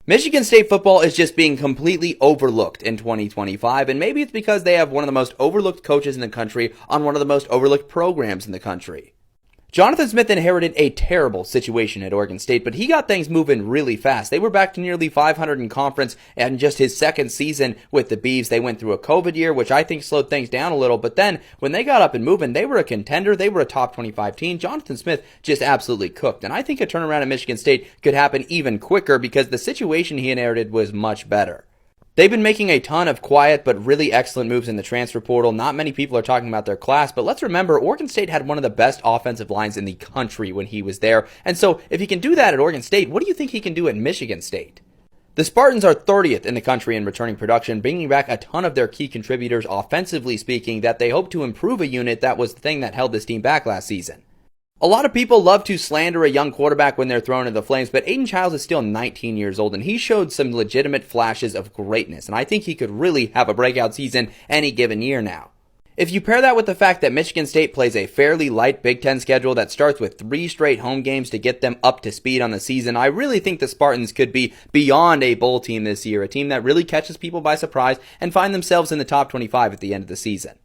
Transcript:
Michigan State football is just being completely overlooked in 2025, and maybe it's because they have one of the most overlooked coaches in the country on one of the most overlooked programs in the country. Jonathan Smith inherited a terrible situation at Oregon State, but he got things moving really fast. They were back to nearly 500 in conference, and just his second season with the Beavs, they went through a COVID year, which I think slowed things down a little, but then when they got up and moving, they were a contender, they were a top 25 team. Jonathan Smith just absolutely cooked, and I think a turnaround at Michigan State could happen even quicker because the situation he inherited was much better. They've been making a ton of quiet but really excellent moves in the transfer portal. Not many people are talking about their class, but let's remember Oregon State had one of the best offensive lines in the country when he was there. And so if he can do that at Oregon State, what do you think he can do at Michigan State? The Spartans are 30th in the country in returning production, bringing back a ton of their key contributors offensively speaking that they hope to improve a unit that was the thing that held this team back last season. A lot of people love to slander a young quarterback when they're thrown into the flames, but Aiden Childs is still 19 years old, and he showed some legitimate flashes of greatness, and I think he could really have a breakout season any given year now. If you pair that with the fact that Michigan State plays a fairly light Big Ten schedule that starts with 3 straight home games to get them up to speed on the season, I really think the Spartans could be beyond a bowl team this year, a team that really catches people by surprise and find themselves in the top 25 at the end of the season.